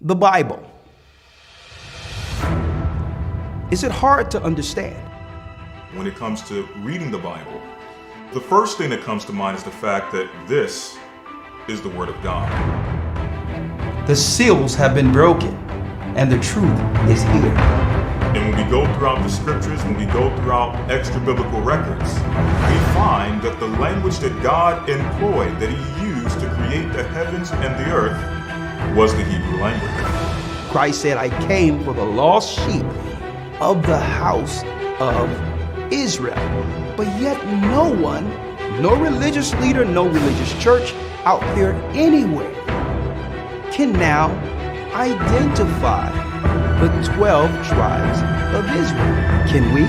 The Bible. Is it hard to understand? When it comes to reading the Bible, the first thing that comes to mind is the fact that this is the Word of God. The seals have been broken, and the truth is here. And when we go throughout the scriptures, when we go throughout extra biblical records, we find that the language that God employed, that He used to create the heavens and the earth, was the Hebrew language. Christ said, I came for the lost sheep of the house of Israel. But yet no one, no religious leader, no religious church out there anywhere can now identify the 12 tribes of Israel. Can we?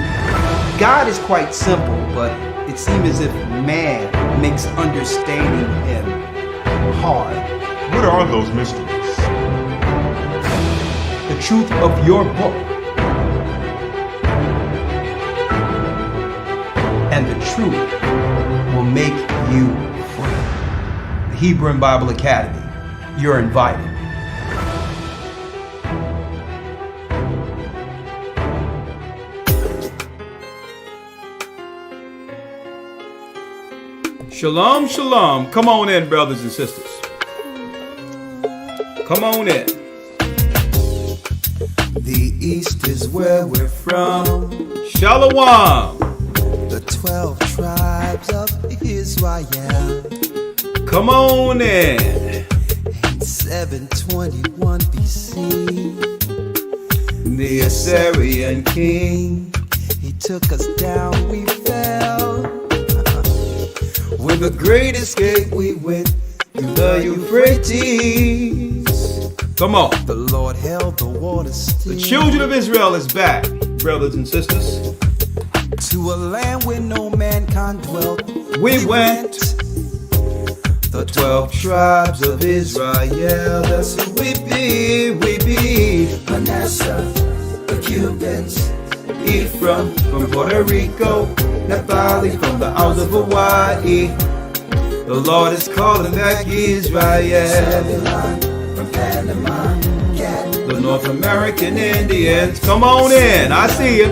God is quite simple, but it seems as if man makes understanding Him hard. What are those mysteries? The truth of your book and the truth will make you free. The Hebrew and Bible Academy. You're invited. Shalom, shalom. Come on in, brothers and sisters. Come on in. The East is where we're from. Shalom. The 12 tribes of Israel. Come on in. In 721 BC, The Assyrian king. he took us down, we fell. With a great escape, we went through the Euphrates. Come on. The Lord held the water still. The children of Israel is back, brothers and sisters. To a land where no mankind dwelt. We went. The 12 tribes of Israel, that's who we be, Manasseh, the Cubans, Ephraim from Puerto Rico, Naphtali from the Isles of Hawaii. The Lord is calling back Israel. Zebulon from Panama, Gad, The North American Indians, come on in, I see you.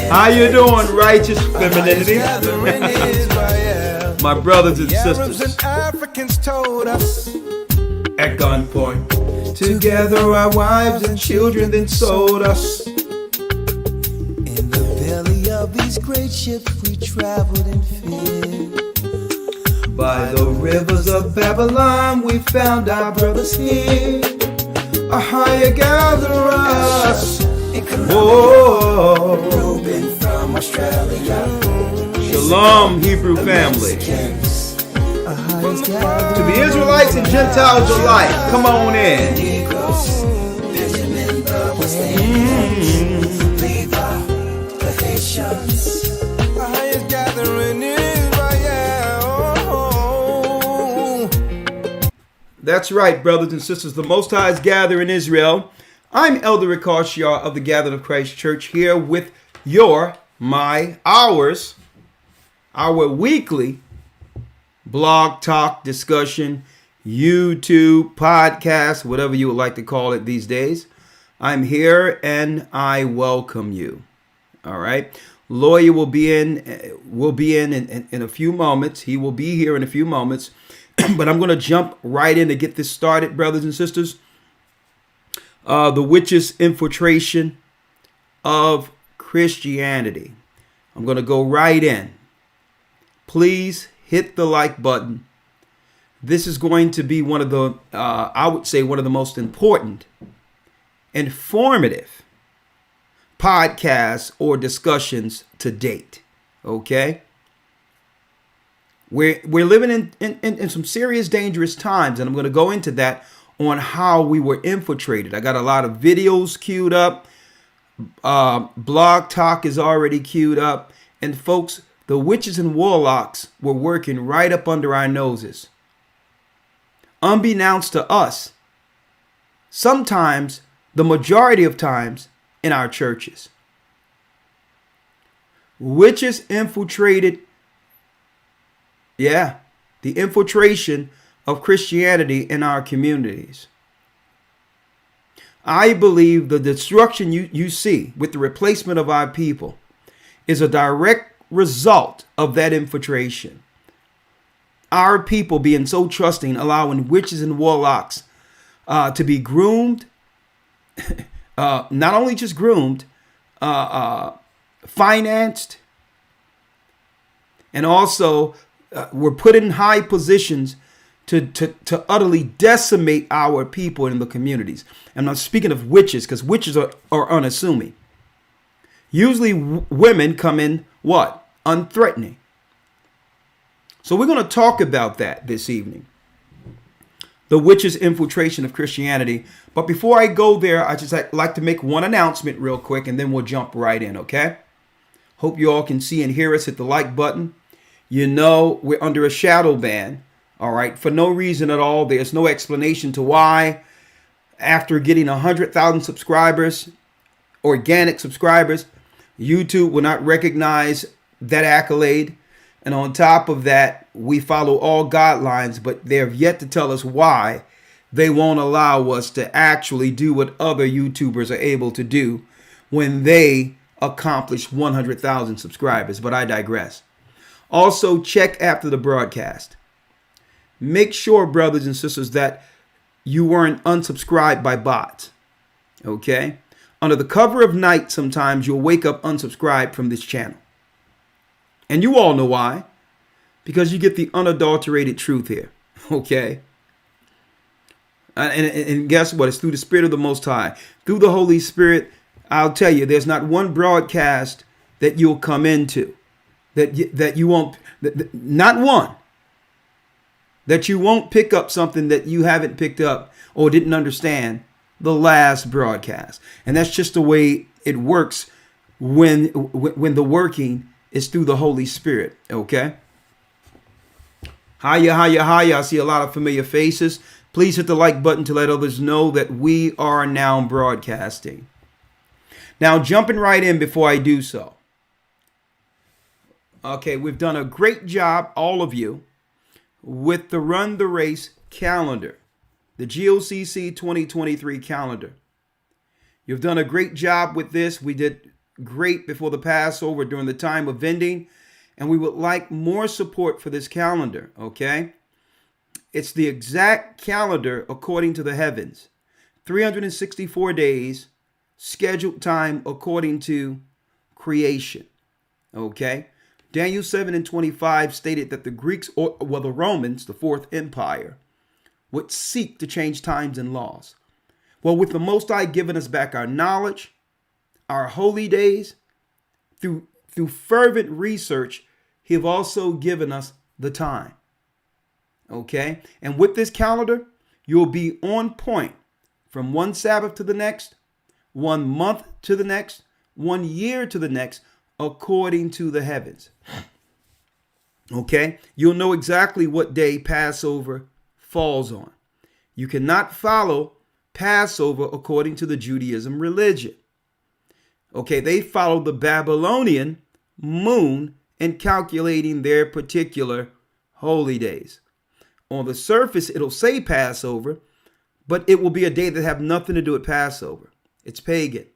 How you doing, righteous femininity? gathering Israel. My brothers and The Arabs sisters, and Africans told us, at gunpoint, together our wives and children then sold us. in the belly of these great ships we traveled in fear. By the rivers of Babylon we found our brothers here. A higher gather us. In Colombia, Whoa. Reuben from Australia, Shalom, Hebrew family. Mexicans, a highest gathering. To the Israelites and Gentiles alike, come on in. Negroes, Benjamin the West Indians, Levi, the Haitians, the highest gathering in Israel. That's right, brothers and sisters. The Most High is gathering in Israel. I'm Elder Ricard Shah of the Gathered of Christ Church here with our weekly blog talk discussion, YouTube, podcast, whatever you would like to call it these days. I'm here and I welcome you. All right. Lawyer will be in a few moments. He will be here in a few moments. But I'm going to jump right in to get this started, brothers and sisters. The witches' infiltration of Christianity. I'm going to go right in. Please hit the like button. This is going to be one of the, I would say, one of the most important, informative podcasts or discussions to date. Okay? We're living in some serious, dangerous times, and I'm going to go into that on how we were infiltrated. I got a lot of videos queued up. Blog talk is already queued up. And folks, the witches and warlocks were working right up under our noses. Unbeknownst to us, sometimes, the majority of times, in our churches. Witches infiltrated, the infiltration of Christianity in our communities. I believe the destruction you see with the replacement of our people is a direct result of that infiltration. Our people being so trusting, allowing witches and warlocks to be groomed, not only just groomed, financed, and also were put in high positions to utterly decimate our people in the communities. And I'm speaking of witches, because witches are unassuming. Usually women come in what? Unthreatening. So we're going to talk about that this evening. The witches' infiltration of Christianity. But before I go there, I just like to make one announcement real quick, and then we'll jump right in, okay? Hope you all can see and hear us. Hit the like button. You know we're under a shadow ban, all right, for no reason at all. There's no explanation to why. After getting 100,000 subscribers, organic subscribers, YouTube will not recognize that accolade. And on top of that, we follow all guidelines, but they have yet to tell us why they won't allow us to actually do what other YouTubers are able to do when they accomplish 100,000 subscribers. But I digress. Also, check after the broadcast. Make sure, brothers and sisters, that you weren't unsubscribed by bots. Okay? Under the cover of night, sometimes you'll wake up unsubscribed from this channel. And you all know why. Because you get the unadulterated truth here. Okay? And guess what? It's through the Spirit of the Most High. Through the Holy Spirit, I'll tell you, there's not one broadcast that you'll come into that you won't, not one, that you won't pick up something that you haven't picked up or didn't understand the last broadcast. And that's just the way it works when the working is through the Holy Spirit. Okay? Hiya, hiya, hiya. I see a lot of familiar faces. Please hit the like button to let others know that we are now broadcasting. Now, jumping right in before I do so. Okay, we've done a great job, all of you, with the Run the Race calendar, the GOCC 2023 calendar. You've done a great job with this. We did great before the Passover during the time of vending, and we would like more support for this calendar, okay? It's the exact calendar according to the heavens. 364 days, scheduled time according to creation, okay? Daniel 7:25 stated that the Greeks, or the Romans, the Fourth Empire, would seek to change times and laws. Well, with the Most High giving us back our knowledge, our holy days, through fervent research, He have also given us the time. Okay? And with this calendar, you'll be on point from one Sabbath to the next, 1 month to the next, 1 year to the next, according to the heavens. Okay? You'll know exactly what day Passover falls on. You cannot follow Passover according to the Judaism religion. Okay, they follow the Babylonian moon in calculating their particular holy days. On the surface, it'll say Passover, but it will be a day that have nothing to do with Passover. It's pagan.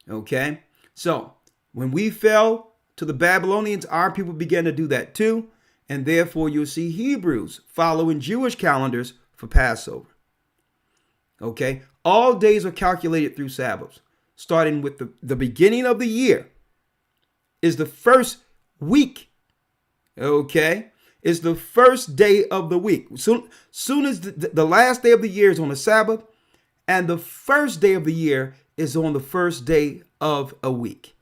Okay? So, when we fell to the Babylonians, our people began to do that too, and therefore you'll see Hebrews following Jewish calendars for Passover. Okay? All days are calculated through Sabbaths, starting with the beginning of the year is the first week. Okay? Is the first day of the week. Soon as the last day of the year is on a Sabbath, and the first day of the year is on the first day of a week.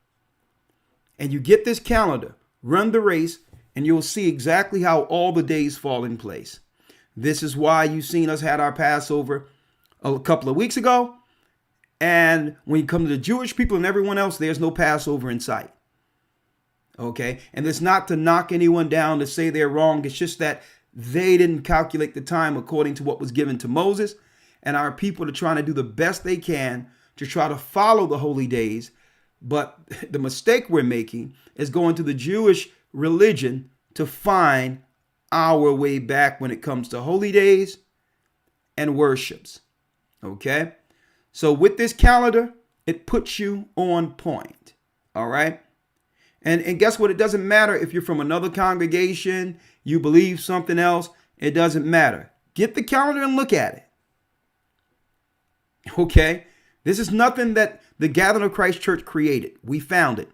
And you get this calendar, run the race, and you'll see exactly how all the days fall in place. This is why you've seen us had our Passover a couple of weeks ago. And when you come to the Jewish people and everyone else, there's no Passover in sight. Okay, and it's not to knock anyone down to say they're wrong. It's just that they didn't calculate the time according to what was given to Moses. And our people are trying to do the best they can to try to follow the holy days. But the mistake we're making is going to the Jewish religion to find our way back when it comes to holy days and worships. Okay, So with this calendar, it puts you on point. All right. And guess what? It doesn't matter if you're from another congregation, you believe something else. It doesn't matter. Get the calendar and look at it. Okay. This is nothing that the Gathering of Christ Church created. We found it.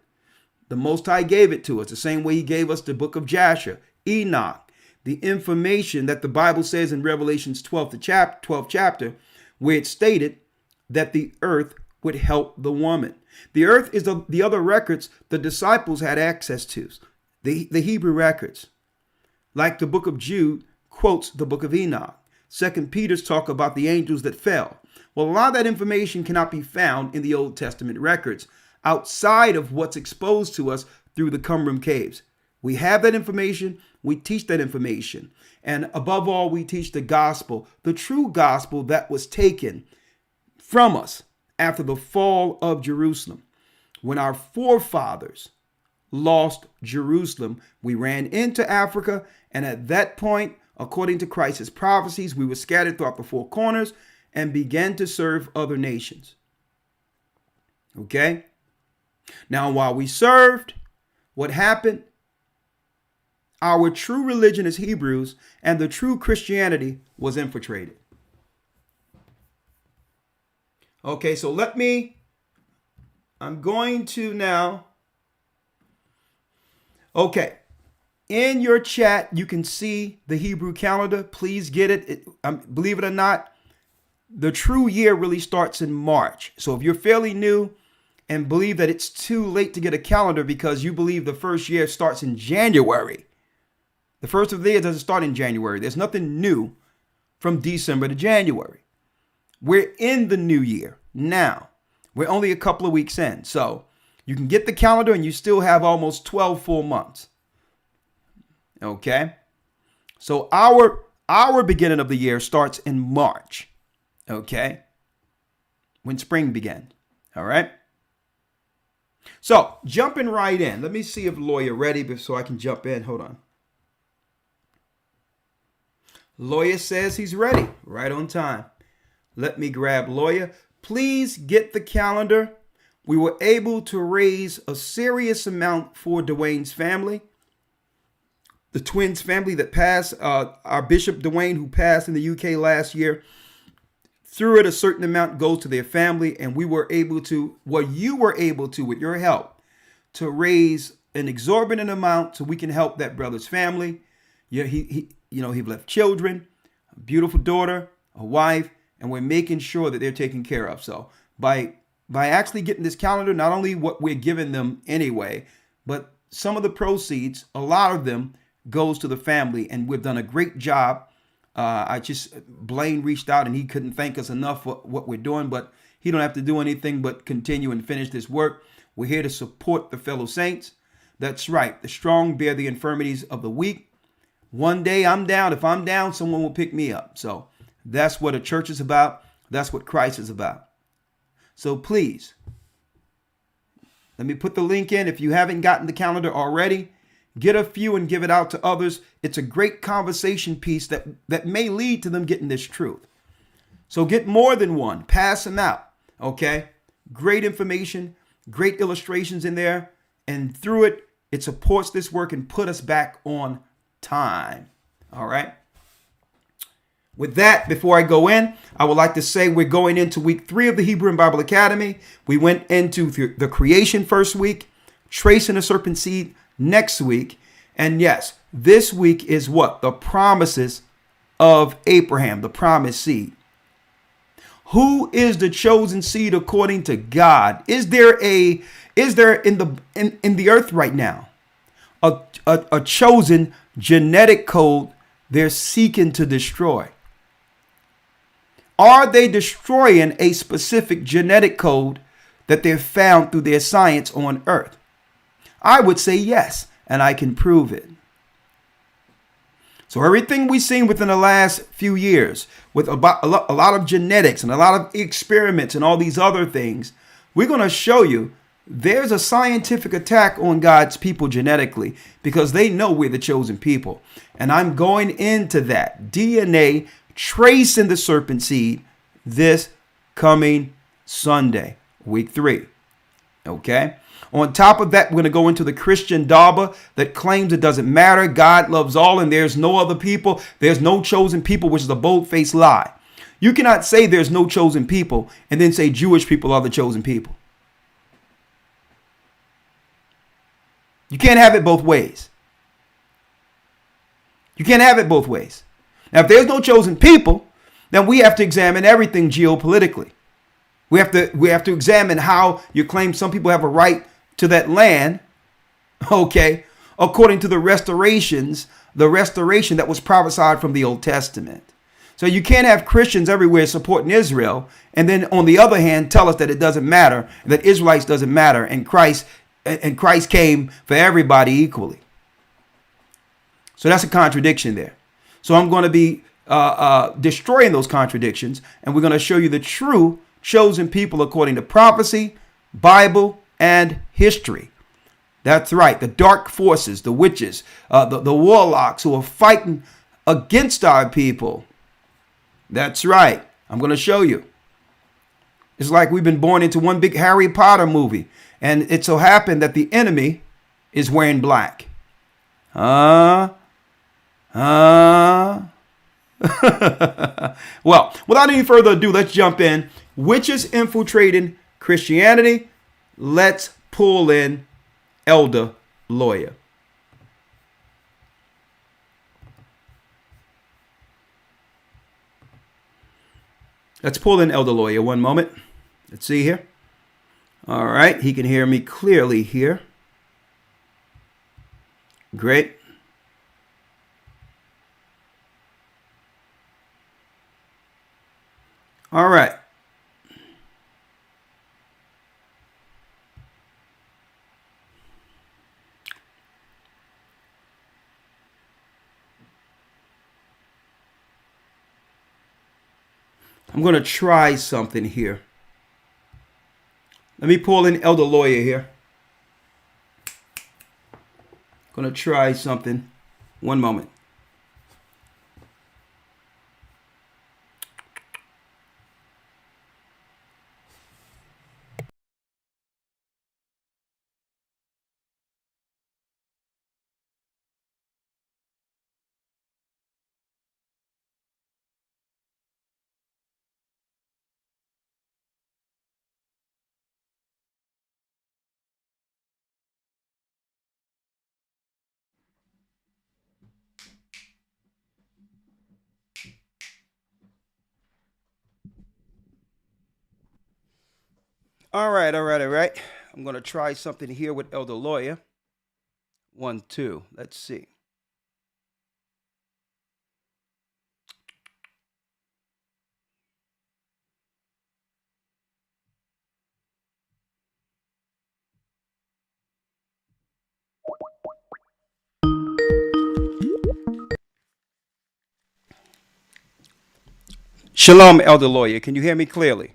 The Most High gave it to us the same way he gave us the book of Jasher, Enoch, the information that the Bible says in Revelations 12th chapter, where it stated that the earth would help the woman. The earth is the other records the disciples had access to, the Hebrew records. Like the book of Jude quotes the book of Enoch. 2 Peter's talk about the angels that fell. Well, a lot of that information cannot be found in the Old Testament records outside of what's exposed to us through the Qumran caves. We have that information. We teach that information. And above all, we teach the gospel, the true gospel that was taken from us after the fall of Jerusalem. When our forefathers lost Jerusalem, we ran into Africa. And at that point, according to Christ's prophecies, we were scattered throughout the four corners and began to serve other nations. Okay? Now, while we served, what happened? Our true religion as Hebrews and the true Christianity was infiltrated. Okay, so I'm going to now. Okay. In your chat, you can see the Hebrew calendar. Please get it. Believe it or not, the true year really starts in March. So if you're fairly new and believe that it's too late to get a calendar because you believe the first year starts in January, the first of the year doesn't start in January. There's nothing new from December to January. We're in the new year now. We're only a couple of weeks in. So you can get the calendar and you still have almost 12 full months. Okay. So our beginning of the year starts in March. Okay. When spring began. All right. So jumping right in. Let me see if Lawyer ready so I can jump in. Hold on. Lawyer says he's ready. Right on time. Let me grab Lawyer. Please get the calendar. We were able to raise a serious amount for Dwayne's family. The twins family that passed, our Bishop Dwayne, who passed in the UK last year, through it a certain amount goes to their family. And we were able to, you were able to, with your help, to raise an exorbitant amount so we can help that brother's family. Yeah, he left children, a beautiful daughter, a wife, and we're making sure that they're taken care of. So by actually getting this calendar, not only what we're giving them anyway, but some of the proceeds, a lot of them goes to the family, and we've done a great job. Blaine reached out and he couldn't thank us enough for what we're doing, but he don't have to do anything but continue and finish this work. We're here to support the fellow saints. That's right. The strong bear the infirmities of the weak. One day I'm down. If I'm down, someone will pick me up. So that's what a church is about. That's what Christ is about. So please, let me put the link in. If you haven't gotten the calendar already, get a few and give it out to others. It's a great conversation piece that may lead to them getting this truth. So get more than one. Pass them out. Okay? Great information, great illustrations in there. And through it, it supports this work and put us back on time. All right? With that, before I go in, I would like to say we're going into week 3 of the Hebrew and Bible Academy. We went into the creation first week, tracing the serpent seed next week. And yes, this week is what? The promises of Abraham, the promised seed. Who is the chosen seed according to God? Is there in the earth right now a chosen genetic code they're seeking to destroy? Are they destroying a specific genetic code that they've found through their science on earth? I would say yes, and I can prove it. So everything we've seen within the last few years with a lot of genetics and a lot of experiments and all these other things, we're going to show you there's a scientific attack on God's people genetically because they know we're the chosen people. And I'm going into that DNA tracing the serpent seed this coming Sunday, week 3. Okay? On top of that, we're going to go into the Christian dogma that claims it doesn't matter. God loves all and there's no other people. There's no chosen people, which is a bold-faced lie. You cannot say there's no chosen people and then say Jewish people are the chosen people. You can't have it both ways. You can't have it both ways. Now, if there's no chosen people, then we have to examine everything geopolitically. We have to examine how you claim some people have a right to that land, okay, according to the restoration that was prophesied from the Old Testament. So you can't have Christians everywhere supporting Israel, and then on the other hand tell us that it doesn't matter, that Israelites doesn't matter, and Christ came for everybody equally. So that's a contradiction there. So I'm going to be destroying those contradictions, and we're going to show you the true chosen people according to prophecy, Bible, and history. That's right. The dark forces, the witches, the warlocks who are fighting against our people. That's right. I'm going to show you. It's like we've been born into one big Harry Potter movie, and it so happened that the enemy is wearing black. Well, without any further ado, let's jump in. Witches infiltrating Christianity. Let's pull in Elder Lawyer. Let's pull in Elder Lawyer. One moment. Let's see here. All right. He can hear me clearly here. Great. All right. I'm going to try something here. Let me pull in Elder Lawyer here. Going to try something. One moment. All right. I'm going to try something here with Elder Lawyer. 1, 2. Let's see. Shalom, Elder Lawyer. Can you hear me clearly?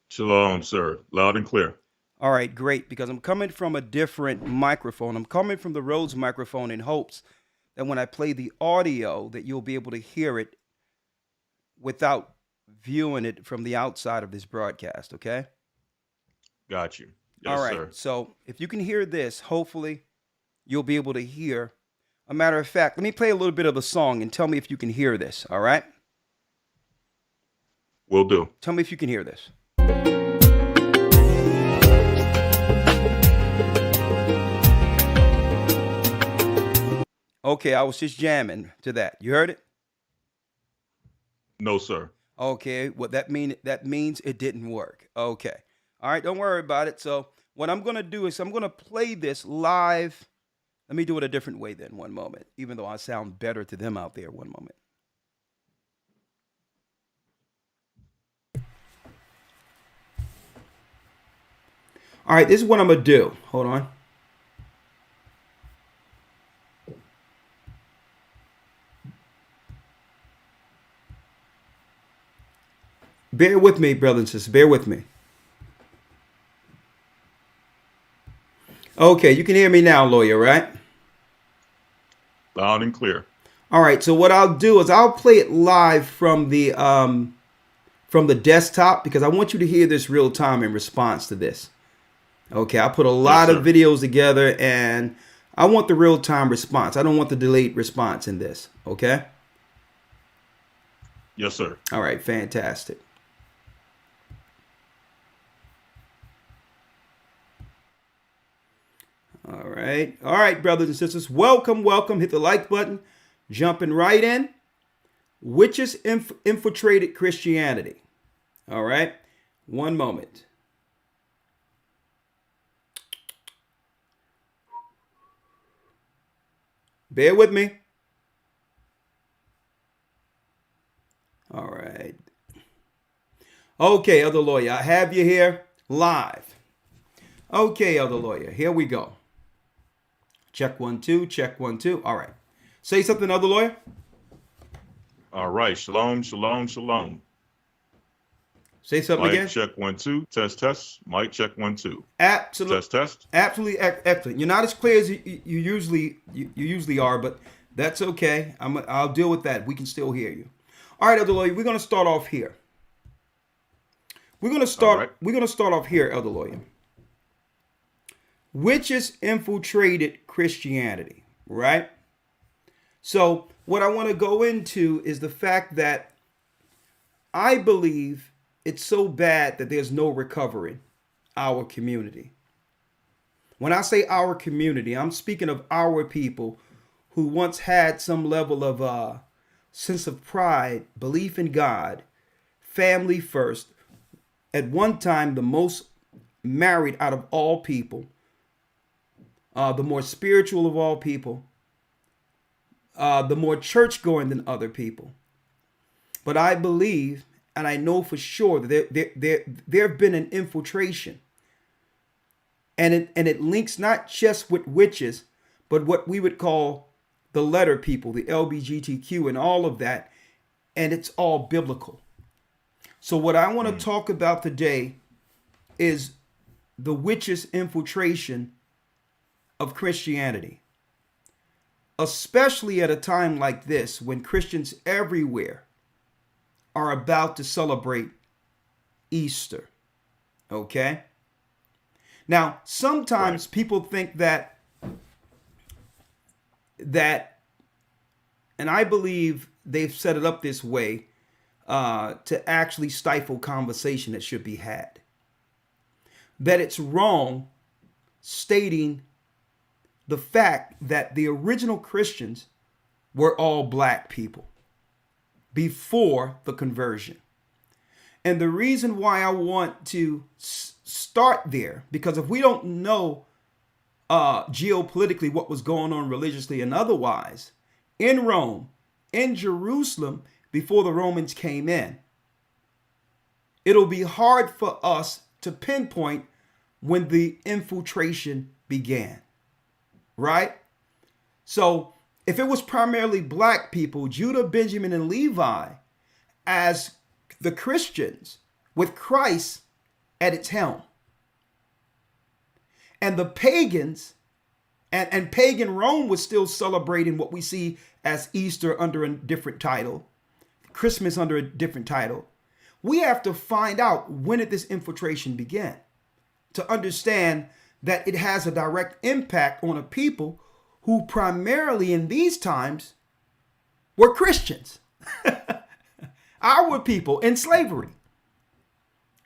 Shalom, sir. Loud and clear. All right, great, because I'm coming from a different microphone. I'm coming from the Rhodes microphone in hopes that when I play the audio that you'll be able to hear it without viewing it from the outside of this broadcast, okay? Got you. Yes, all right, sir. So if you can hear this, hopefully you'll be able to hear. A matter of fact, let me play a little bit of a song and tell me if you can hear this, all right? Will do. Tell me if you can hear this. Okay, I was just jamming to that. You heard it? No, sir. Okay, what that means it didn't work. Okay. All right, don't worry about it. So what I'm going to do is I'm going to play this live. Let me do it a different way then. One moment. Even though I sound better to them out there. One moment. All right, this is what I'm going to do. Hold on. Bear with me, brothers and sisters. Bear with me. Okay, you can hear me now, Lawyer, right? Loud and clear. All right, so what I'll do is I'll play it live from the from the desktop because I want you to hear this real time in response to this. Okay, I put a lot of videos together and I want the real time response. I don't want the delayed response in this. Okay? Yes, sir. All right, fantastic. All right, brothers and sisters, welcome. Hit the like button. Jumping right in. Witches infiltrated Christianity. All right, one moment. Bear with me. All right. Okay, Elder Lawyer, I have you here live. Okay, Elder Lawyer, here we go. Check 1 2, check 1 2. All right. Say something, Elder Lawyer. All right. Shalom, shalom, shalom. Say something Mic again. check 1 2. Test, test. Mic check 1 2. Absolutely. Test, test. Absolutely excellent. You're not as clear as you usually are, but that's okay. I'll deal with that. We can still hear you. All right, Elder Lawyer. We're going to start off here. We're going to start off here, Elder Lawyer. Witches infiltrated Christianity, right? So what I want to go into is the fact that I believe it's so bad that there's no recovering our community. When I say our community, I'm speaking of our people who once had some level of sense of pride, belief in God, family first, at one time the most married out of all people, the more spiritual of all people, the more church going than other people. But I believe, and I know for sure that there have been an infiltration, and it links not just with witches, but what we would call the letter people, the LGBTQ, and all of that, and it's all biblical. So what I want to talk about today is the witches' infiltration of Christianity, especially at a time like this when Christians everywhere are about to celebrate Easter. Okay? Now, sometimes people think that, and I believe they've set it up this way to actually stifle conversation that should be had, that it's wrong stating the fact that the original Christians were all black people before the conversion. And the reason why I want to start there, because if we don't know geopolitically what was going on religiously and otherwise in Rome, in Jerusalem, before the Romans came in, it'll be hard for us to pinpoint when the infiltration began. Right? So if it was primarily black people, Judah, Benjamin, and Levi, as the Christians with Christ at its helm, and the pagans and pagan Rome was still celebrating what we see as Easter under a different title, Christmas under a different title, we have to find out when did this infiltration begin to understand that it has a direct impact on a people who primarily in these times were Christians. Our people in slavery,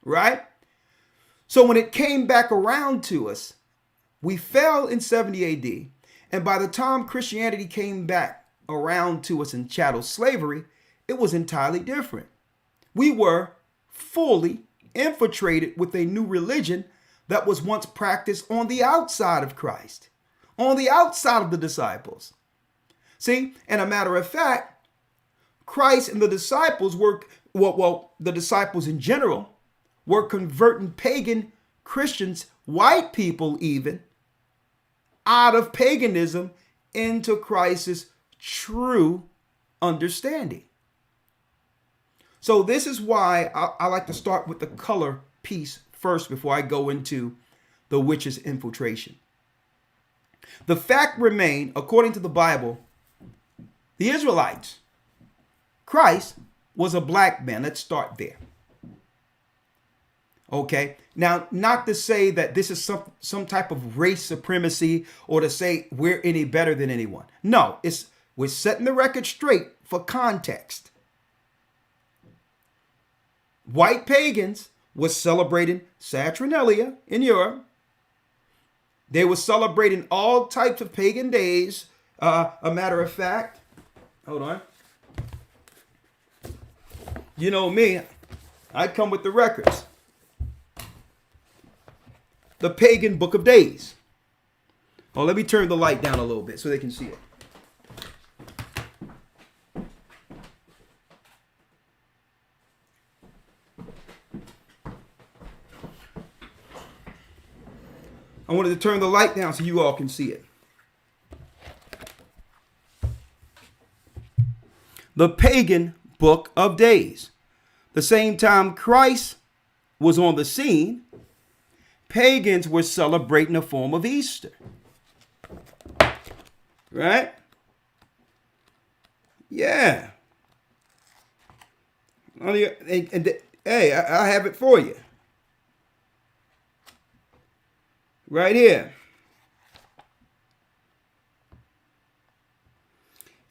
right? So when it came back around to us, we fell in 70 AD. And by the time Christianity came back around to us in chattel slavery, it was entirely different. We were fully infiltrated with a new religion that was once practiced on the outside of Christ, on the outside of the disciples. See, and a matter of fact, Christ and the disciples were, the disciples in general were converting pagan Christians, white people even, out of paganism into Christ's true understanding. So this is why I like to start with the color piece first before I go into the witches' infiltration. The fact remained, according to the Bible, the Israelites, Christ was a black man. Let's start there. Okay. Now, not to say that this is some type of race supremacy or to say we're any better than anyone. No, we're setting the record straight for context. White pagans were celebrating Saturnalia in Europe. They were celebrating all types of pagan days. A matter of fact, hold on. You know me, I come with the records. The pagan book of days. Oh, let me turn the light down a little bit so they can see it. I wanted to turn the light down so you all can see it. The pagan book of days. The same time Christ was on the scene, pagans were celebrating a form of Easter. Right? Yeah. Hey, I have it for you. Right here.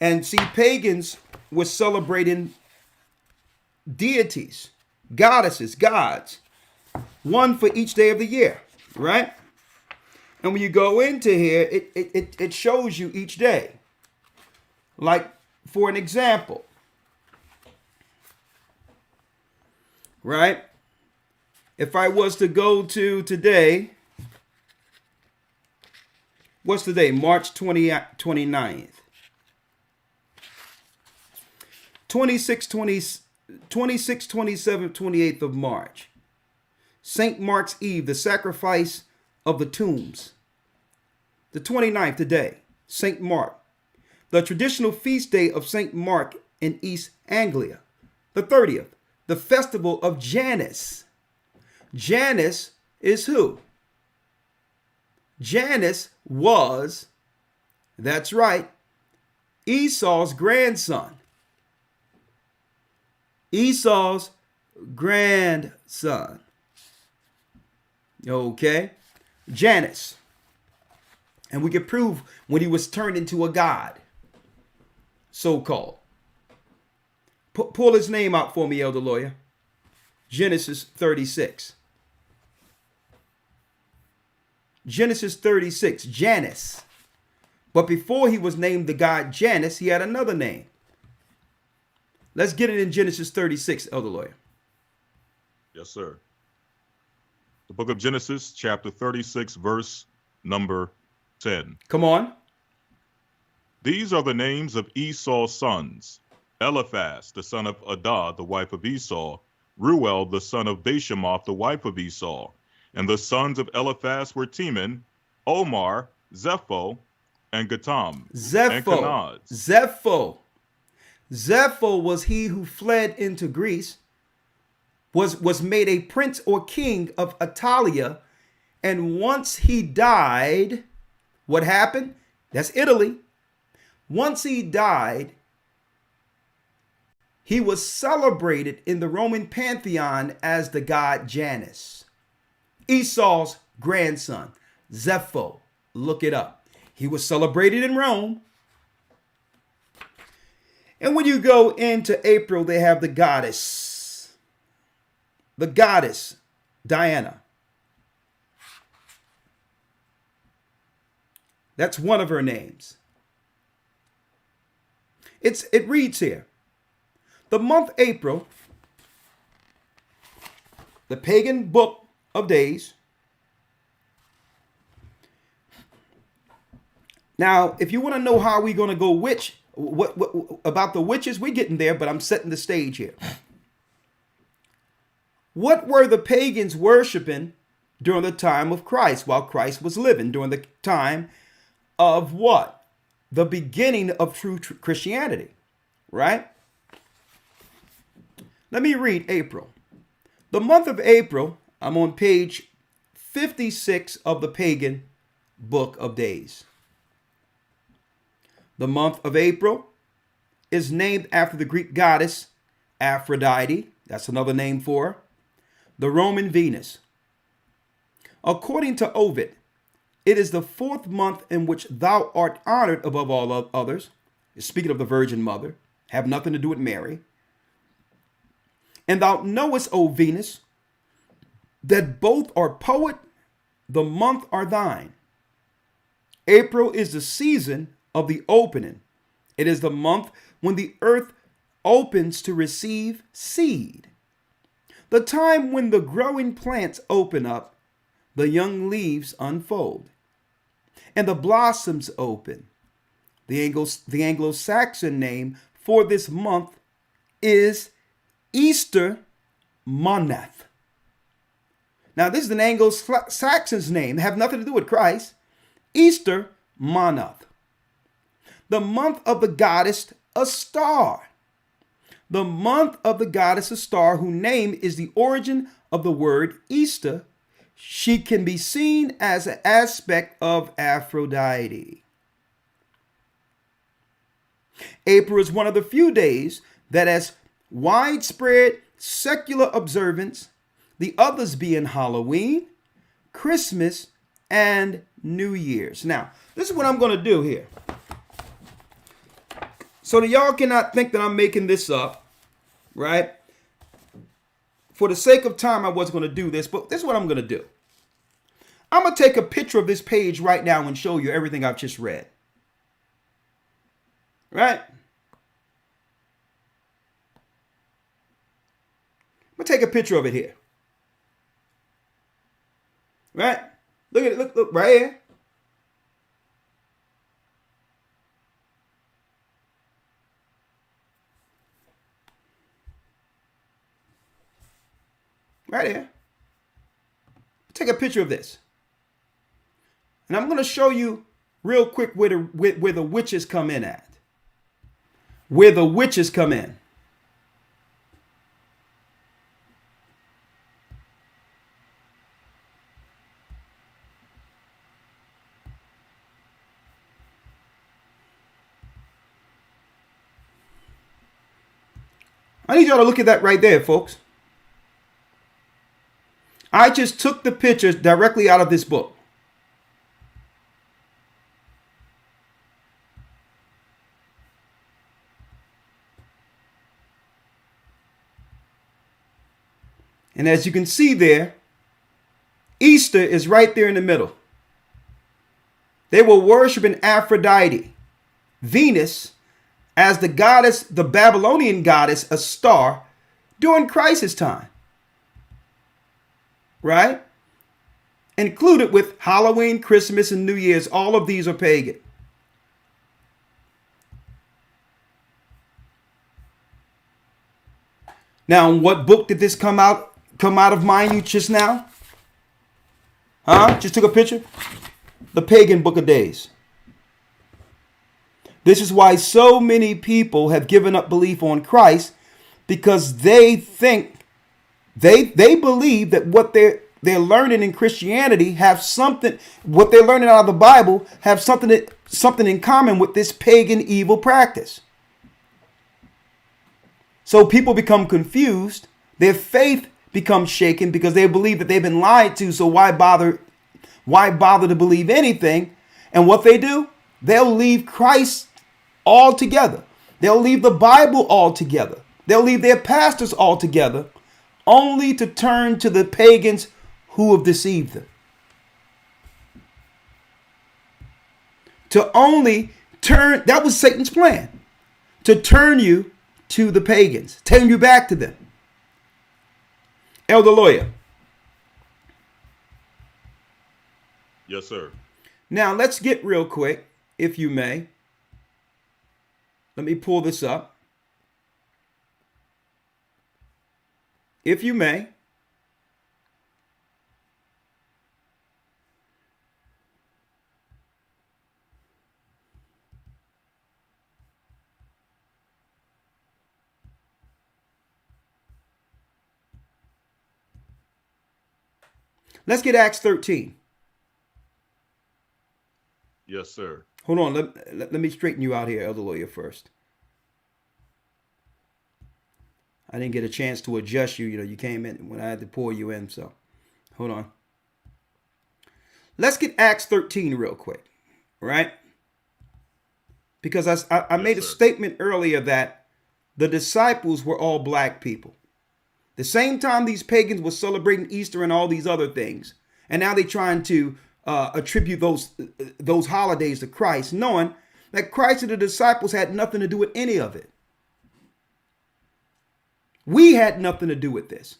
And see, pagans were celebrating deities, goddesses, gods, one for each day of the year, right? And when you go into here, it shows you each day. Like, for an example, right? If I was to go to today, what's the day? March 29th. 26, 27, 28th of March. St. Mark's Eve, the sacrifice of the tombs. The 29th today, St. Mark. The traditional feast day of St. Mark in East Anglia. The 30th, the festival of Janus. Janus is who? Janus was, that's right, Esau's grandson. Esau's grandson. Okay? Janus. And we can prove when he was turned into a god. So-called. Pull his name out for me, Elder Lawyer. Genesis 36. Genesis 36, Janus. But before he was named the god Janus, he had another name. Let's get it in Genesis 36, Elder Lawyer. Yes, sir. The book of Genesis, chapter 36, verse number 10. Come on. These are the names of Esau's sons: Eliphaz, the son of Adah, the wife of Esau; Reuel, the son of Bashemoth, the wife of Esau. And the sons of Eliphaz were Teman, Omar, Zepho, and Gatam, and Kenaz. Zepho was he who fled into Greece, was made a prince or king of Italia, and once he died, what happened? That's Italy. Once he died, he was celebrated in the Roman pantheon as the god Janus. Esau's grandson, Zepho. Look it up. He was celebrated in Rome. And when you go into April, they have the goddess Diana. That's one of her names. It reads here, the month April, the pagan book of days. Now, if you want to know how we're going to go what about the witches, we're getting there, but I'm setting the stage here. What were the pagans worshiping during the time of Christ, while Christ was living, during the time of what? The beginning of true Christianity, right? Let me read April. The month of April, I'm on page 56 of the pagan book of days. The month of April is named after the Greek goddess Aphrodite. That's another name for her. the Roman Venus. According to Ovid, it is the 4th month in which thou art honored above all others. Speaking of the Virgin Mother, have nothing to do with Mary. And thou knowest, O Venus, that both are poet, the month are thine. April is the season of the opening. It is the month when the earth opens to receive seed. The time when the growing plants open up, the young leaves unfold, and the blossoms open. The Anglo-Saxon name for this month is Easter Moneth. Now, this is an Anglo-Saxon's name. It have nothing to do with Christ. Easter Moneth. The month of the goddess, a star. The month of the goddess, a star, whose name is the origin of the word Easter. She can be seen as an aspect of Aphrodite. April is one of the few days that has widespread secular observance, the others being Halloween, Christmas, and New Year's. Now, this is what I'm going to do here. So that y'all cannot think that I'm making this up, right? For the sake of time, I wasn't going to do this, but this is what I'm going to do. I'm going to take a picture of this page right now and show you everything I've just read. Right? I'm going to take a picture of it here. Right? Look at it. Look right here. Right here. Take a picture of this. And I'm going to show you real quick where the witches come in at. Where the witches come in. I need y'all to look at that right there, folks. I just took the pictures directly out of this book. And as you can see there, Easter is right there in the middle. They were worshiping Aphrodite, Venus, as the goddess, the Babylonian goddess, a star, during crisis time. Right? Included with Halloween, Christmas, and New Year's. All of these are pagan. Now, what book did this come out of mind you just now? Huh? Just took a picture? The Pagan Book of Days. This is why so many people have given up belief on Christ, because they think they believe that what they're learning in Christianity have something, what they're learning out of the Bible have something in common with this pagan evil practice. So people become confused. Their faith becomes shaken because they believe that they've been lied to. So why bother to believe anything? And what they do, they'll leave Christ altogether. They'll leave the Bible altogether. They'll leave their pastors altogether, only to turn to the pagans who have deceived them. To only turn, that was Satan's plan, to turn you to the pagans, turn you back to them. Elder Lawyer. Yes, sir. Now let's get real quick, if you may. Let me pull this up. If you may. Let's get Acts 13. Yes, sir. Hold on. Let me straighten you out here, Elder Lawyer, first. I didn't get a chance to adjust you. You came in when I had to pull you in. So hold on. Let's get Acts 13 real quick, right? Because I made a statement earlier that the disciples were all black people. The same time these pagans were celebrating Easter and all these other things, and now they're trying to attribute those holidays to Christ, knowing that Christ and the disciples had nothing to do with any of it. We had nothing to do with this.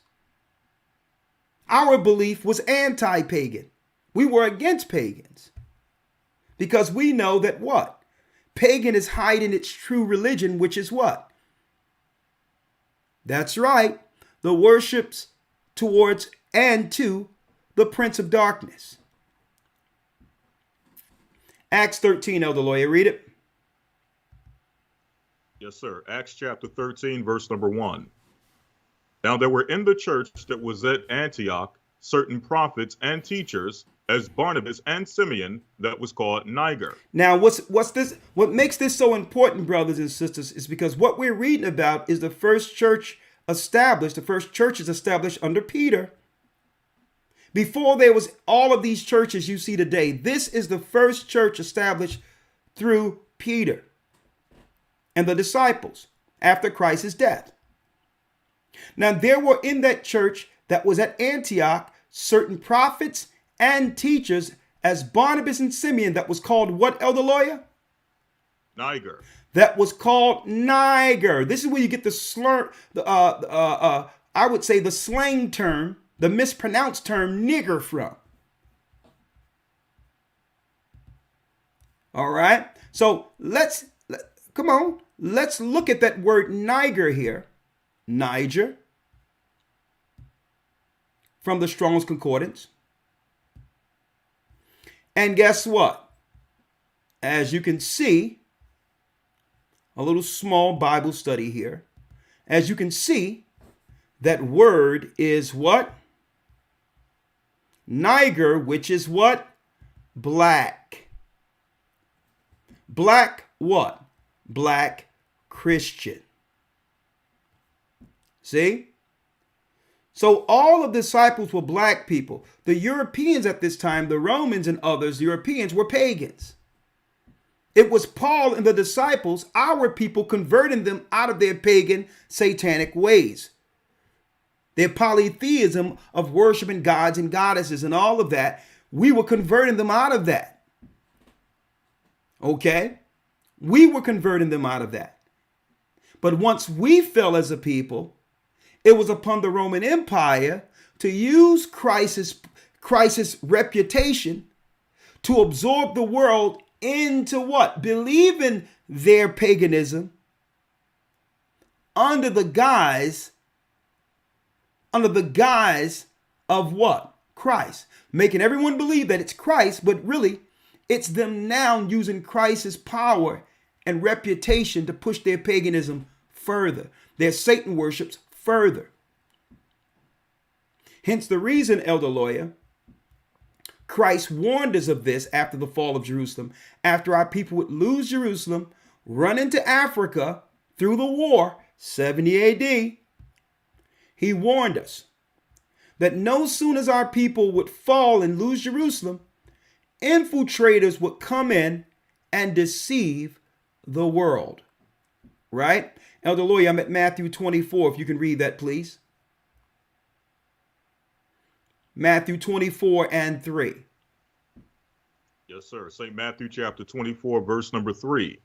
Our belief was anti-pagan. We were against pagans because we know that what? Pagan is hiding its true religion, which is what? That's right. The worships towards and to the prince of darkness. Acts 13, Elder Lawyer, read it. Yes, sir. Acts chapter 13, verse number 1. Now there were in the church that was at Antioch certain prophets and teachers, as Barnabas and Simeon, that was called Niger. Now, what's this? What makes this so important, brothers and sisters, is because what we're reading about is the first church established. The first church is established under Peter. Before there was all of these churches you see today, this is the first church established through Peter and the disciples after Christ's death. Now, there were in that church that was at Antioch certain prophets and teachers, as Barnabas and Simeon, that was called what, Elder Lawyer? Niger. That was called Niger. This is where you get the slur, I would say the slang term, the mispronounced term nigger from. All right. So let's look at that word Niger here. Niger. From the Strong's Concordance. And guess what? As you can see, a little small Bible study here. As you can see, that word is what? Niger, which is what? Black. Black what? Black Christian. See? So all of the disciples were black people. The Europeans at this time, the Romans and others, Europeans, were pagans. It was Paul and the disciples, our people, converting them out of their pagan, satanic ways. Their polytheism of worshiping gods and goddesses and all of that, we were converting them out of that. Okay? We were converting them out of that. But once we fell as a people, it was upon the Roman Empire to use Christ's reputation to absorb the world into what? Believing their paganism under the guise of what? Christ. Making everyone believe that it's Christ, but really it's them now using Christ's power and reputation to push their paganism further, their Satan worships further. Hence the reason, Elder Lawyer, Christ warned us of this after the fall of Jerusalem, after our people would lose Jerusalem, run into Africa through the war, 70 AD. He warned us that no soon as our people would fall and lose Jerusalem, infiltrators would come in and deceive the world. Right? Elder Lawyer, I'm at Matthew 24. If you can read that, please. Matthew 24 and 3. Yes, sir. St. Matthew chapter 24, verse number 3.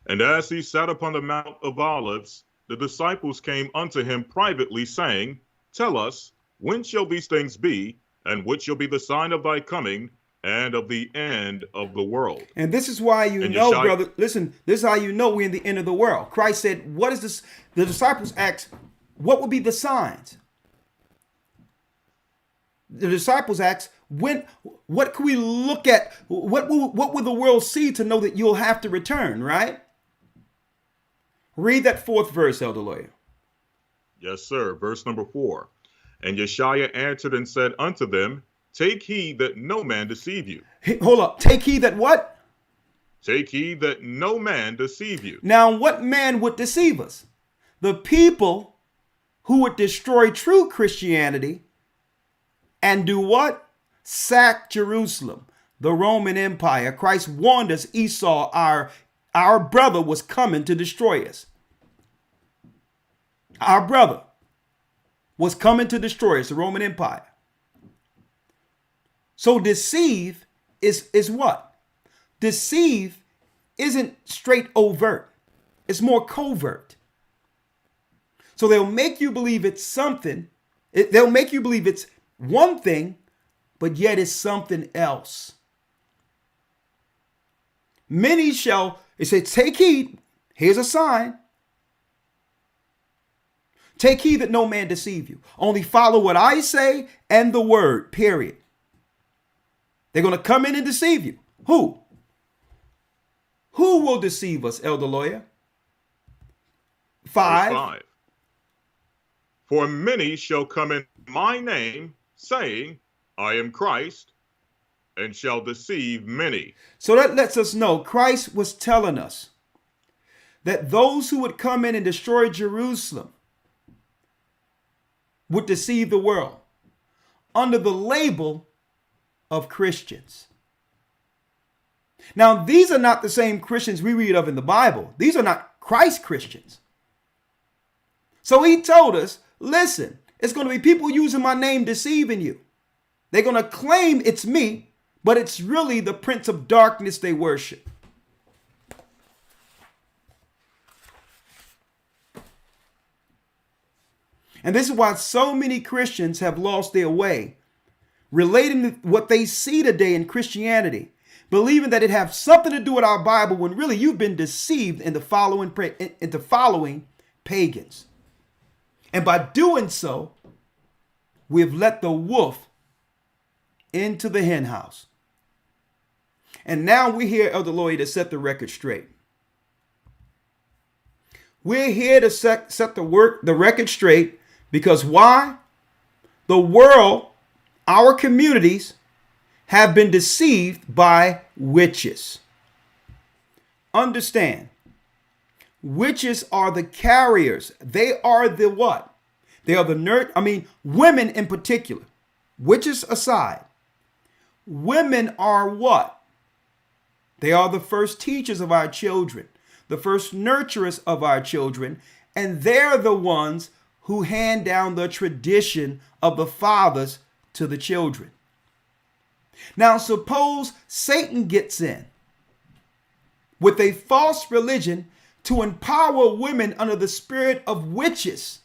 And as he sat upon the Mount of Olives, the disciples came unto him privately, saying, Tell us, when shall these things be, and what shall be the sign of thy coming and of the end of the world? And this is why brother, listen, this is how you know we're in the end of the world. Christ said, what is this? The disciples asked, what will be the signs? The disciples asked, what can we look at? What will the world see to know that you'll have to return, right? Read that fourth verse, Elder Lawyer. Yes, sir. Verse number 4. And Yeshua answered and said unto them, Take heed that no man deceive you. Hey, hold up. Take heed that what? Take heed that no man deceive you. Now, what man would deceive us? The people who would destroy true Christianity and do what? Sack Jerusalem, the Roman Empire. Christ warned us Esau, our brother, was coming to destroy us. Our brother was coming to destroy us, the Roman Empire. So deceive is what? Deceive isn't straight overt. It's more covert. So they'll make you believe it's something. They'll make you believe it's one thing, but yet it's something else. Many shall, it says, take heed. Here's a sign. Take heed that no man deceive you. Only follow what I say and the word, period. They're going to come in and deceive you. Who? Who will deceive us, Elder Lawyer? 5. Verse 5. For many shall come in my name, saying, I am Christ, and shall deceive many. So that lets us know Christ was telling us that those who would come in and destroy Jerusalem would deceive the world under the label of Christians. Now, these are not the same Christians we read of in the Bible. These are not Christ Christians. So he told us, listen, it's going to be people using my name deceiving you. They're going to claim it's me, but it's really the prince of darkness they worship. And this is why so many Christians have lost their way, relating to what they see today in Christianity, believing that it has something to do with our Bible, when really you've been deceived into following pagans. And by doing so, we've let the wolf into the hen house. And now we're here, Elder Lawyer, to set the record straight. We're here to set the record straight because why? The world, our communities, have been deceived by witches. Understand, witches are the carriers. They are the what? They are the women in particular. Witches aside, women are what? They are the first teachers of our children, the first nurturers of our children, and they're the ones who hand down the tradition of the fathers to the children. Now, suppose Satan gets in with a false religion to empower women under the spirit of witches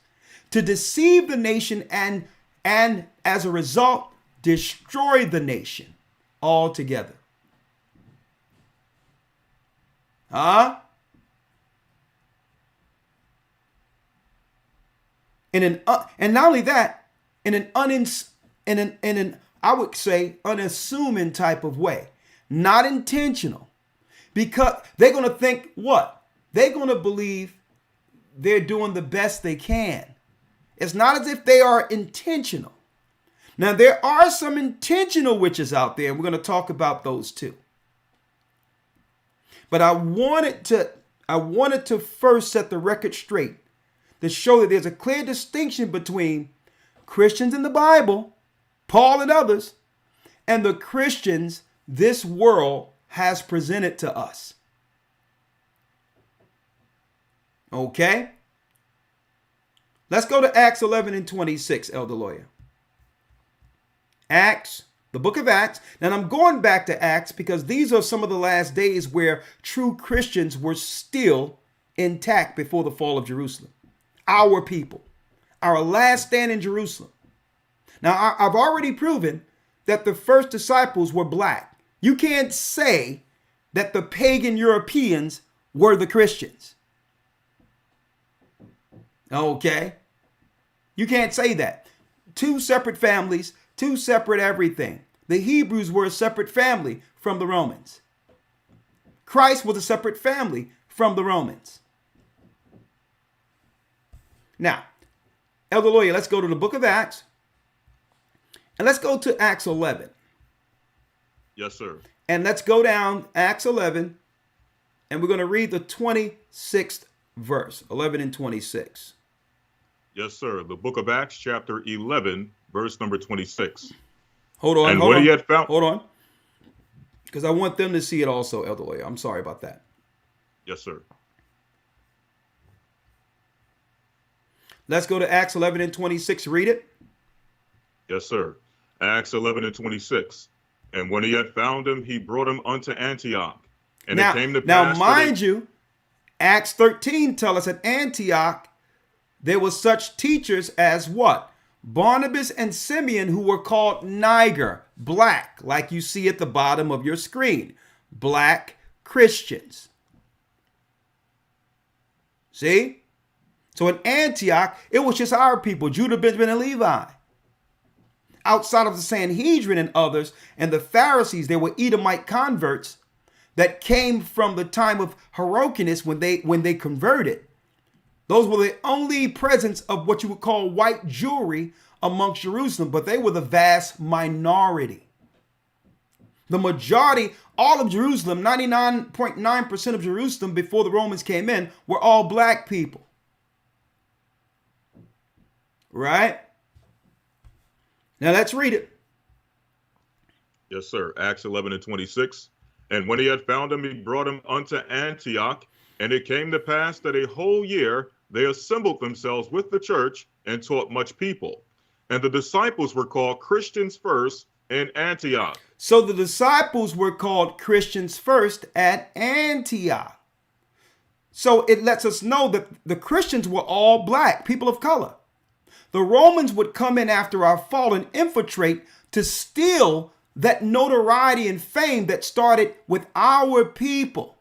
to deceive the nation and as a result, destroy the nation altogether. And not only that, in an I would say unassuming type of way, not intentional, because they're going to think what? They're going to believe they're doing the best they can. It's not as if they are intentional. Now, there are some intentional witches out there, and we're going to talk about those too. But I wanted to first set the record straight to show that there's a clear distinction between Christians in the Bible, Paul and others, and the Christians this world has presented to us. Okay? Let's go to Acts 11 and 26, Elder Lawyer. Acts, the book of Acts. Now I'm going back to Acts because these are some of the last days where true Christians were still intact before the fall of Jerusalem. Our people, our last stand in Jerusalem. Now, I've already proven that the first disciples were black. You can't say that the pagan Europeans were the Christians. Okay? You can't say that. Two separate families, two separate everything. The Hebrews were a separate family from the Romans. Christ was a separate family from the Romans. Now, Elder Lawyer, let's go to the book of Acts. And let's go to Acts 11. Yes, sir. And let's go down Acts 11. And we're going to read the 26th verse, 11 and 26. Yes, sir. The book of Acts, chapter 11, verse number 26. Hold on, And hold when on, he had found... hold on. Because I want them to see it also, Elder Lawyer. I'm sorry about that. Yes, sir. Let's go to Acts 11 and 26. Read it. Yes, sir. Acts 11 and 26. And when he had found him, he brought him unto Antioch. And it came to pass mind you, Acts 13 tells us at Antioch, there were such teachers as what? Barnabas and Simeon, who were called Niger, black, like you see at the bottom of your screen. Black Christians. See? So in Antioch, it was just our people, Judah, Benjamin, and Levi. Outside of the Sanhedrin and others, and the Pharisees, they were Edomite converts that came from the time of Hyrcanus when they converted. Those were the only presence of what you would call white Jewry amongst Jerusalem, but they were the vast minority. The majority, all of Jerusalem, 99.9% of Jerusalem before the Romans came in, were all black people. Right? Now let's read it. Yes, sir. Acts 11 and 26. And when he had found him, he brought him unto Antioch. And it came to pass that a whole year they assembled themselves with the church and taught much people. And the disciples were called Christians first in Antioch. So the disciples were called Christians first at Antioch. So it lets us know that the Christians were all black, people of color. The Romans would come in after our fall and infiltrate to steal that notoriety and fame that started with our people,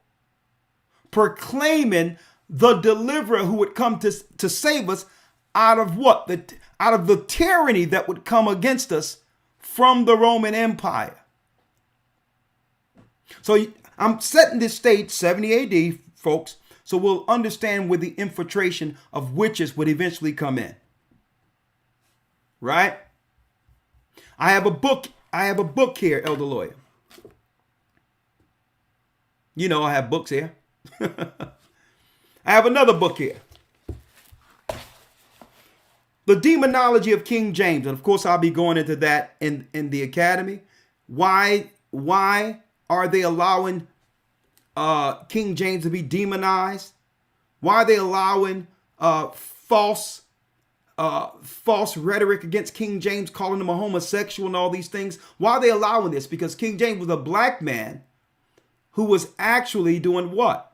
proclaiming the deliverer who would come to save us out of what? Out of the tyranny that would come against us from the Roman Empire. So I'm setting this stage 70 AD, folks, so we'll understand where the infiltration of witches would eventually come in. Right? I have a book here, Elder Lawyer. You know I have books here. I have another book here. The Demonology of King James. And of course, I'll be going into that in the academy. Why are they allowing King James to be demonized? Why are they allowing false rhetoric against King James, calling him a homosexual and all these things? Why are they allowing this? Because King James was a black man who was actually doing what?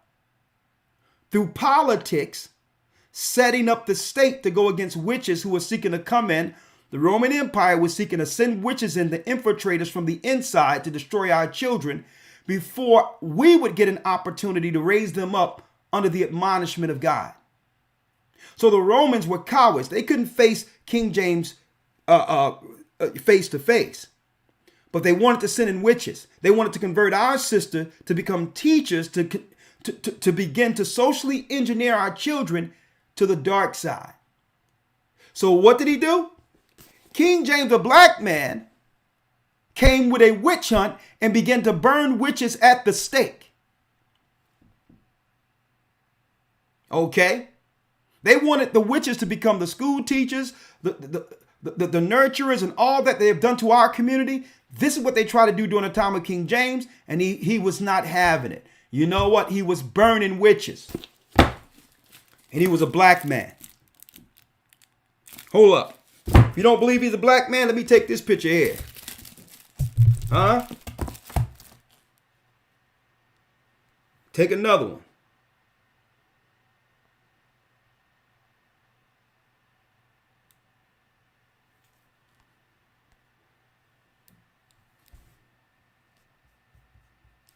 Through politics, setting up the state to go against witches who were seeking to come in. The Roman Empire was seeking to send witches in to infiltrate us from the inside to destroy our children before we would get an opportunity to raise them up under the admonishment of God. So the Romans were cowards. They couldn't face King James face to face. But they wanted to send in witches. They wanted to convert our sister to become teachers, to begin to socially engineer our children to the dark side. So what did he do? King James, a black man, came with a witch hunt and began to burn witches at the stake. Okay? They wanted the witches to become the school teachers, the nurturers, and all that they have done to our community. This is what they tried to do during the time of King James, and he was not having it. You know what? He was burning witches. And he was a black man. Hold up. If you don't believe he's a black man, let me take this picture here. Huh? Take another one.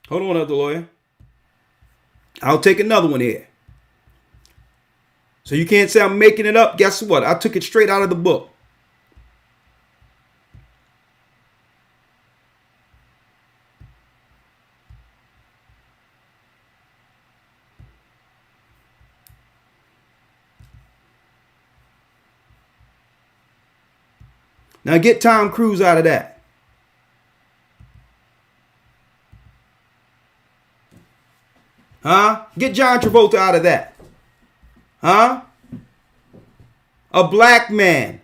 Hold on, Elder Lawyer. I'll take another one here. So you can't say I'm making it up. Guess what? I took it straight out of the book. Now get Tom Cruise out of that. Huh? Get John Travolta out of that. Huh? A black man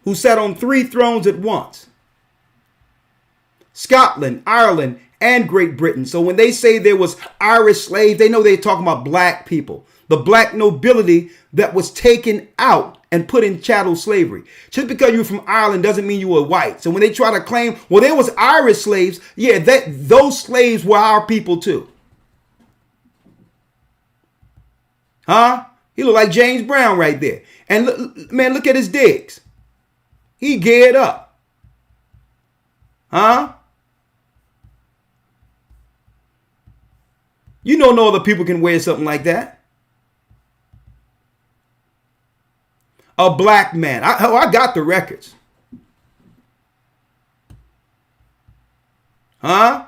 who sat on 3 thrones at once. Scotland, Ireland, and Great Britain. So when they say there was Irish slaves, they know they're talking about black people. The black nobility that was taken out and put in chattel slavery. Just because you're from Ireland doesn't mean you were white. So when they try to claim, well, there was Irish slaves, yeah, those slaves were our people too. Huh? He look like James Brown right there. And look at his digs. He geared up. Huh? You know no other people can wear something like that. A black man. I got the records. Huh?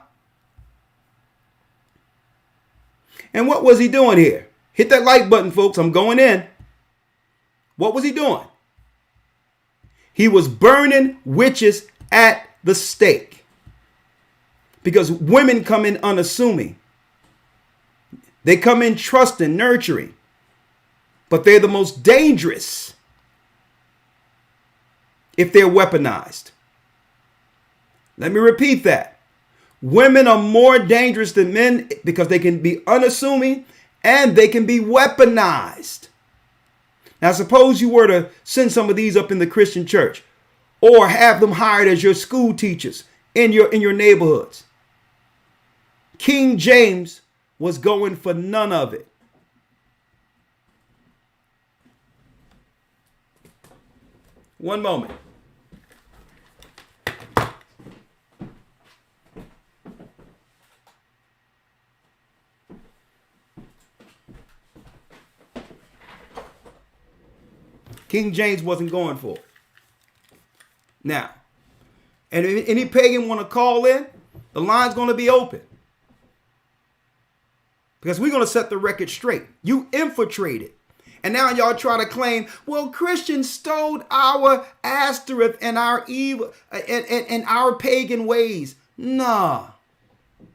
And what was he doing here? Hit that like button, folks. I'm going in. What was he doing? He was burning witches at the stake. Because women come in unassuming. They come in trusting, nurturing. But they're the most dangerous if they're weaponized. Let me repeat that. Women are more dangerous than men because they can be unassuming and they can be weaponized. Now, suppose you were to send some of these up in the Christian church or have them hired as your school teachers in your neighborhoods. King James was going for none of it. One moment. King James wasn't going for it. Now, and if any pagan want to call in, the line's going to be open. Because we're going to set the record straight. You infiltrated. And now y'all try to claim, well, Christians stole our asterisk and our evil and our pagan ways. Nah.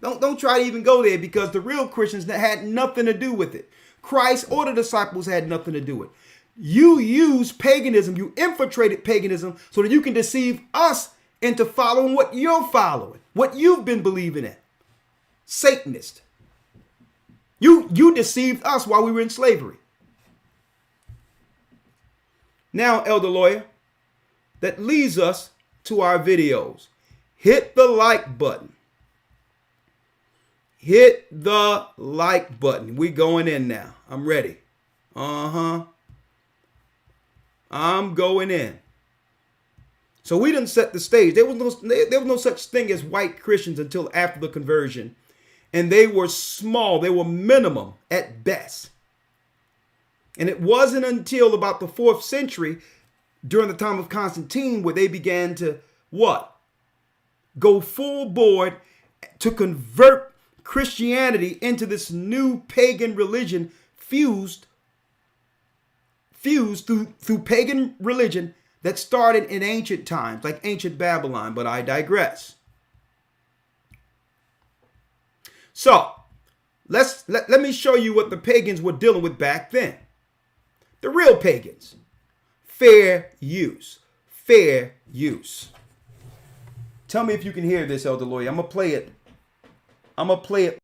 Don't try to even go there because the real Christians had nothing to do with it. Christ or the disciples had nothing to do with it. You use paganism, you infiltrated paganism so that you can deceive us into following what you're following, what you've been believing in. Satanist. You deceived us while we were in slavery. Now, Elder Lawyer, that leads us to our videos. Hit the like button. Hit the like button. We going in now. I'm ready. I'm going in. So we didn't set the stage. There was no such thing as white Christians until after the conversion. And they were small. They were minimum at best. And it wasn't until about the 4th century, during the time of Constantine, where they began to what? Go full board to convert Christianity into this new pagan religion fused through pagan religion that started in ancient times, like ancient Babylon, but I digress. So, let me show you what the pagans were dealing with back then. The real pagans. Fair use. Fair use. Tell me if you can hear this, Elder Lawyer. I'm going to play it